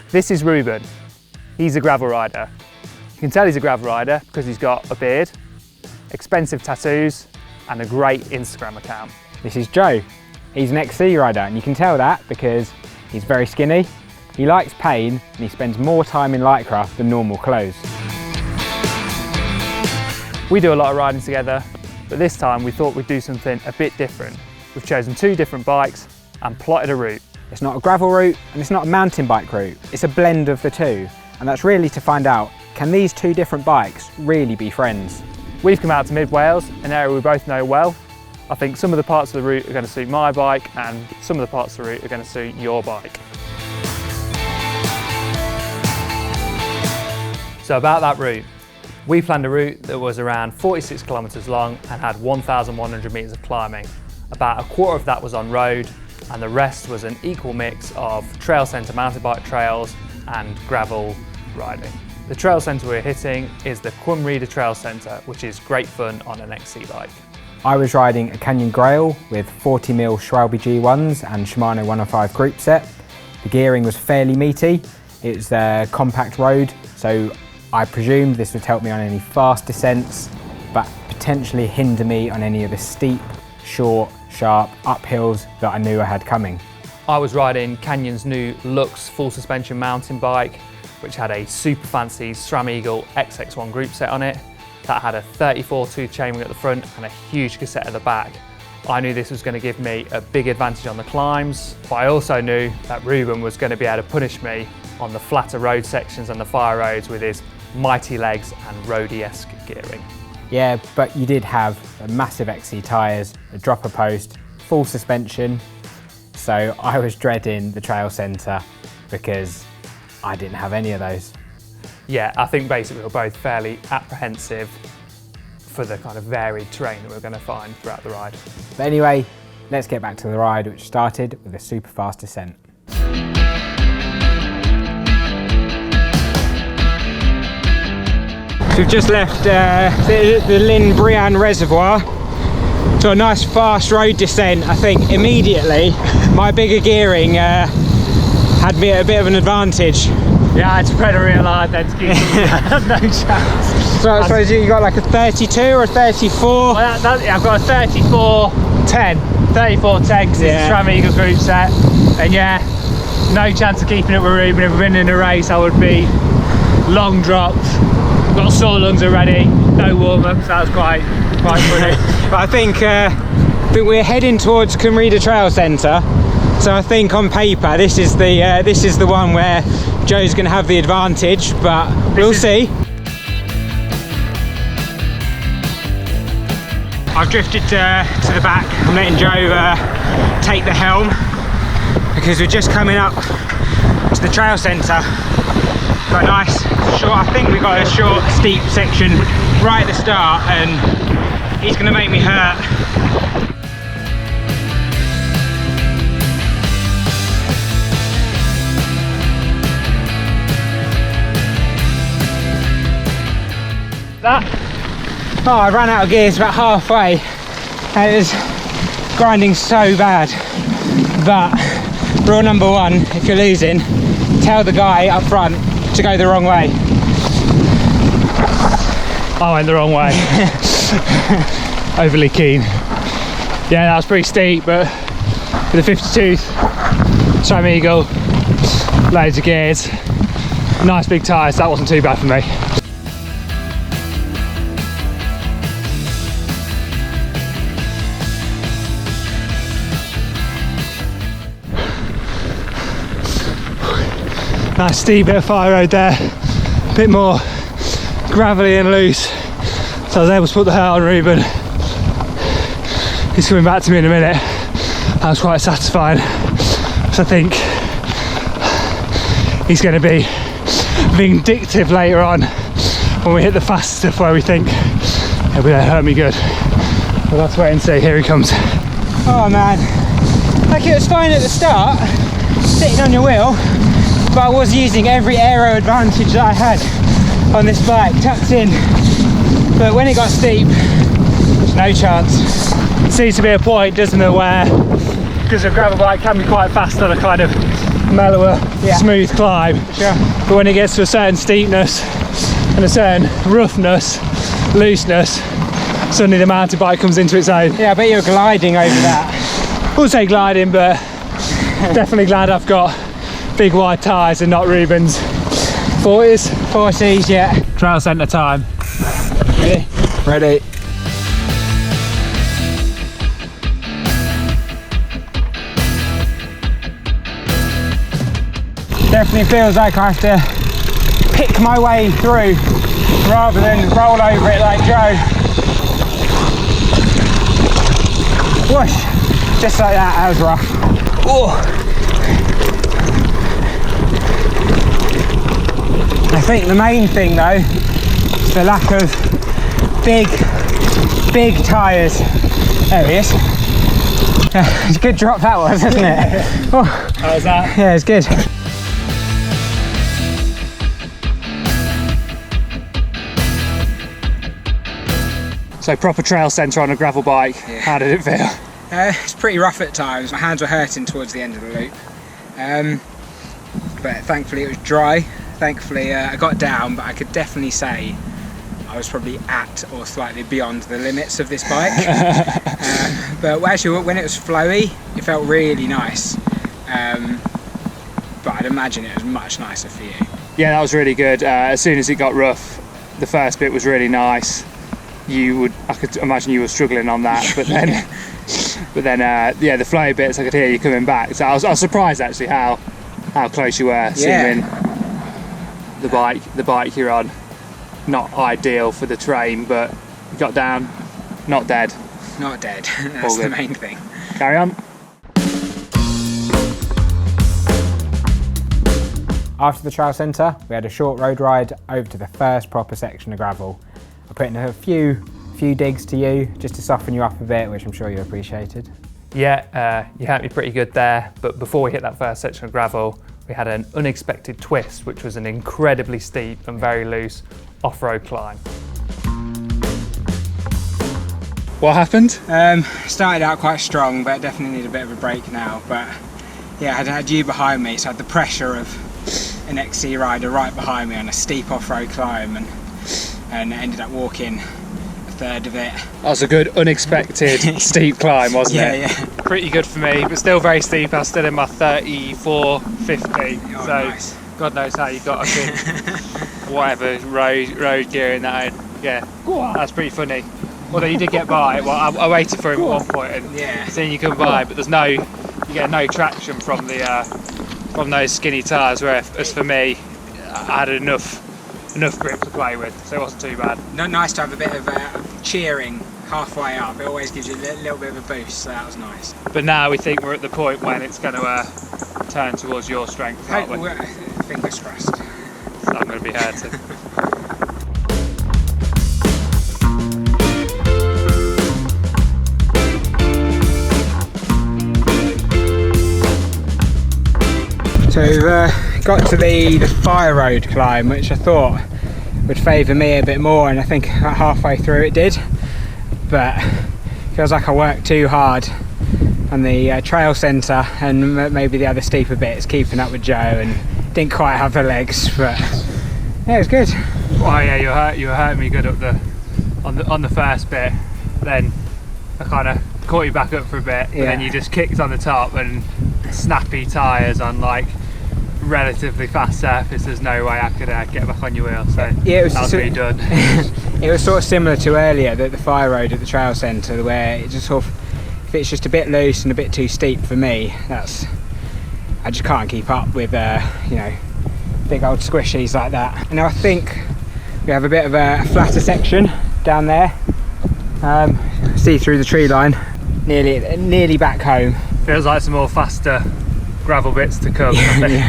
This is Reuben. He's a gravel rider. You can tell he's a gravel rider because he's got a beard, expensive tattoos, and a great Instagram account. This is Joe. He's an XC rider, and you can tell that because he's very skinny, he likes pain, and he spends more time in Lycra than normal clothes. We do a lot of riding together, but this time we thought we'd do something a bit different. We've chosen 2 different bikes and plotted a route. It's not a gravel route and it's not a mountain bike route, it's a blend of the two. And that's really to find out, can these 2 different bikes really be friends? We've come out to Mid Wales, an area we both know well. I think some of the parts of the route are going to suit my bike and some of the parts of the route are going to suit your bike. So about that route, we planned a route that was around 46 kilometres long and had 1,100 metres of climbing. About a quarter of that was on road, and the rest was an equal mix of trail centre mountain bike trails and gravel riding. The trail centre we're hitting is the Cwmrida Trail Centre, which is great fun on an XC bike. I was riding a Canyon Grail with 40mm Schwalbe G1s and Shimano 105 group set. The gearing was fairly meaty. It was a compact road, so I presumed this would help me on any fast descents, but potentially hinder me on any of the steep, short, sharp uphills that I knew I had coming. I was riding Canyon's new Lux full suspension mountain bike, which had a super fancy SRAM Eagle XX1 group set on it that had a 34 tooth chainring at the front and a huge cassette at the back. I knew this was going to give me a big advantage on the climbs, but I also knew that Reuben was going to be able to punish me on the flatter road sections and the fire roads with his mighty legs and roadie-esque gearing. Yeah, but you did have a massive XC tyres, a dropper post, full suspension, so I was dreading the trail centre because I didn't have any of those. Yeah, I think basically we were both fairly apprehensive for the kind of varied terrain that we we're going to find throughout the ride. But anyway, let's get back to the ride, which started with a super fast descent. So we've just left the Lynn Brian Reservoir to a nice fast road descent. I think immediately my bigger gearing had me at a bit of an advantage. Yeah, I had to pedal real hard then to keep no chance. So I suppose you got like a 32 or a 34? Well, yeah, I've got a 34-10 because it's a SRAM Eagle group set. And yeah, no chance of keeping it with Reuben. If we've been in a race, I would be long dropped. Got sore lungs already, no warm-up, so that was quite funny. But I think we're heading towards Cwmrida Trail Centre, so I think on paper this is the one where Joe's going to have the advantage, but we'll see. I've drifted to the back. I'm letting Joe take the helm because we're just coming up to the trail centre. Got a nice short, I think we got a short steep section right at the start, and he's going to make me hurt. Oh, I ran out of gears about halfway and it was grinding so bad. But rule number 1, if you're losing, tell the guy up front to go the wrong way. I went the wrong way. Overly keen. Yeah, that was pretty steep, but with a 52 SRAM Eagle, loads of gears, nice big tyres, that wasn't too bad for me. Nice steep bit of fire road there, a bit more gravelly and loose, so I was able to put the hurt on Reuben. He's coming back to me in a minute. That was quite satisfying, so I think he's going to be vindictive later on when we hit the fast stuff where we think he'll be there to hurt me good. We'll have to wait and see. Here he comes. Oh man, like it was fine at the start, sitting on your wheel, but I was using every aero advantage that I had on this bike, tucked in. But when it got steep, there's no chance. It seems to be a point, doesn't it, where, because a gravel bike can be quite fast on a kind of mellower, Yeah. smooth climb. Sure. But when it gets to a certain steepness and a certain roughness, looseness, suddenly the mountain bike comes into its own. Yeah, I bet you're gliding over that. I would say gliding, but definitely glad I've got big wide tyres and not Reuben's 40s. 40s, yeah. Trail centre time. Ready? Ready. Definitely feels like I have to pick my way through rather than roll over it like Joe. Whoosh! Just like that, that was rough. Oh. I think the main thing though is the lack of big tyres. There he is. It's a good drop that was, isn't it? Oh. How was that? Yeah, it's good. So proper trail centre on a gravel bike. Yeah. How did it feel? It's pretty rough at times. My hands were hurting towards the end of the loop. But thankfully it was dry. Thankfully I got down, but I could definitely say I was probably at or slightly beyond the limits of this bike. But actually when it was flowy, it felt really nice. But I'd imagine it was much nicer for you. Yeah, that was really good. As soon as it got rough, the first bit was really nice. I could imagine you were struggling on that, but then, yeah, the flowy bits I could hear you coming back. So I was surprised actually how close you were. Seeming the bike you're on, not ideal for the terrain, but you got down, not dead. Not dead. That's the main thing. Carry on. After the trail centre, we had a short road ride over to the first proper section of gravel. I put in a few digs to you, just to soften you up a bit, which I'm sure you appreciated. Yeah, you helped me pretty good there, but before we hit that first section of gravel, we had an unexpected twist, which was an incredibly steep and very loose off-road climb. What happened? Started out quite strong, but definitely need a bit of a break now. But yeah, I had you behind me, so I had the pressure of an XC rider right behind me on a steep off-road climb, and ended up walking a third of it. That was a good unexpected steep climb, wasn't it? Yeah. Pretty good for me, but still very steep. I was still in my 34.50, so nice. God knows how you got us in whatever road gear in that. Yeah, that's pretty funny. Although you did get by. Well, I waited for him at one point and seeing you come by, but you get no traction from those skinny tyres. Whereas for me, I had enough grip to play with, so it wasn't too bad. Nice to have a bit of cheering halfway up. It always gives you a little bit of a boost, so that was nice. But now we think we're at the point when it's going to turn towards your strength, aren't we? Fingers crossed. So I'm going to be hurting. So we've got to the fire road climb, which I thought would favour me a bit more, and I think about halfway through it did. But feels like I worked too hard on the trail centre and maybe the other steeper bits, keeping up with Joe, and didn't quite have the legs. But yeah, it was good. Oh yeah, you were hurting me good up on the first bit. Then I kind of caught you back up for a bit, but then you just kicked on the top, and snappy tyres on like relatively fast surface. There's no way I could get back on your wheel, so yeah, that was me done. It was sort of similar to earlier, the fire road at the trail centre, where it just sort of, if it's just a bit loose and a bit too steep for me, I just can't keep up with big old squishies like that. And I think we have a bit of a flatter section down there. See through the tree line, nearly back home. Feels like some more faster gravel bits to come, I think.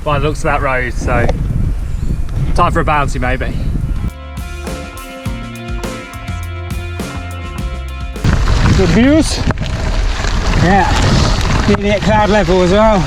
By the looks of that road, so time for a bouncy maybe. Good views. Yeah, nearly at cloud level as well.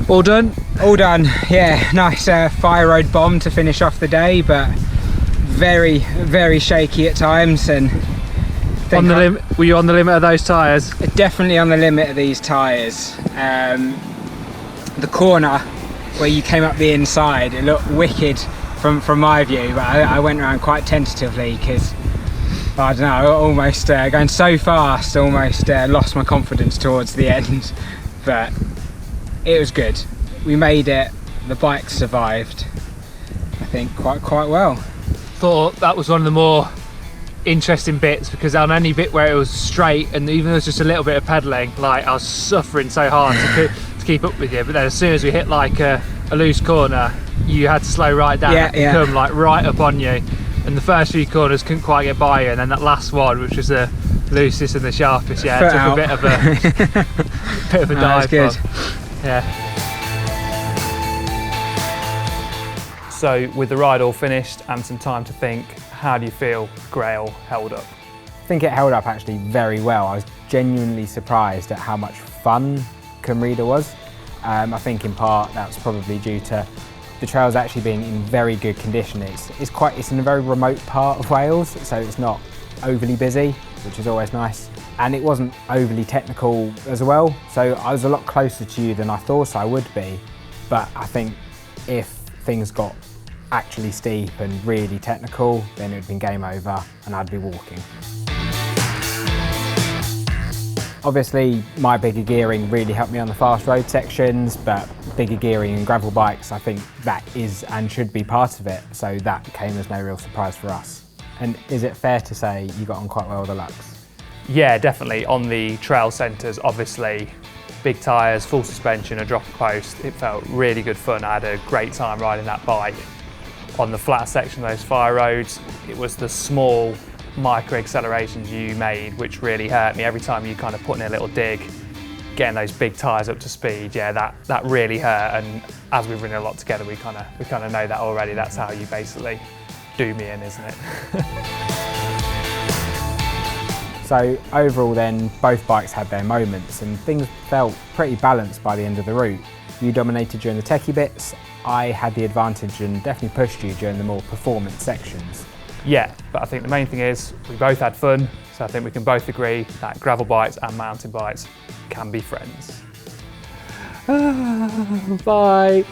All done? All done, yeah. Nice fire road bomb to finish off the day, but very, very shaky at times. And were you on the limit of those tyres? Definitely on the limit of these tyres. The corner where you came up the inside, it looked wicked from my view, but I went around quite tentatively because, I don't know, almost going so fast, almost lost my confidence towards the end. But it was good. We made it. The bike survived, I think, quite well. Thought that was one of the more interesting bits, because on any bit where it was straight, and even though there was just a little bit of pedalling, like I was suffering so hard to keep up with you. But then as soon as we hit like a loose corner, you had to slow right down and come like right up on you. And the first few corners couldn't quite get by you, and then that last one, which was the loosest and the sharpest, it took a bit of a dive. Good. Yeah. So with the ride all finished and some time to think, how do you feel Grail held up? I think it held up actually very well. I was genuinely surprised at how much fun BikeRadar was. I think in part that's probably due to the trails actually being in very good condition. It's in a very remote part of Wales, so it's not overly busy, which is always nice. And it wasn't overly technical as well, so I was a lot closer to you than I thought I would be. But I think if things got actually steep and really technical, then it would have been game over and I'd be walking. Obviously, my bigger gearing really helped me on the fast road sections, but bigger gearing in gravel bikes, I think that is and should be part of it, so that came as no real surprise for us. And is it fair to say you got on quite well with the Lux? Yeah, definitely. On the trail centres, obviously, big tyres, full suspension, a dropper post, it felt really good fun. I had a great time riding that bike. On the flat section of those fire roads, it was the small micro accelerations you made which really hurt me. Every time you kind of put in a little dig, getting those big tyres up to speed, yeah, that really hurt. And as we've ridden a lot together, we kind of know that already. That's how you basically do me in, isn't it? So overall then, both bikes had their moments and things felt pretty balanced by the end of the route. You dominated during the techie bits, I had the advantage and definitely pushed you during the more performance sections. Yeah, but I think the main thing is we both had fun, so I think we can both agree that gravel bikes and mountain bikes can be friends. Bye.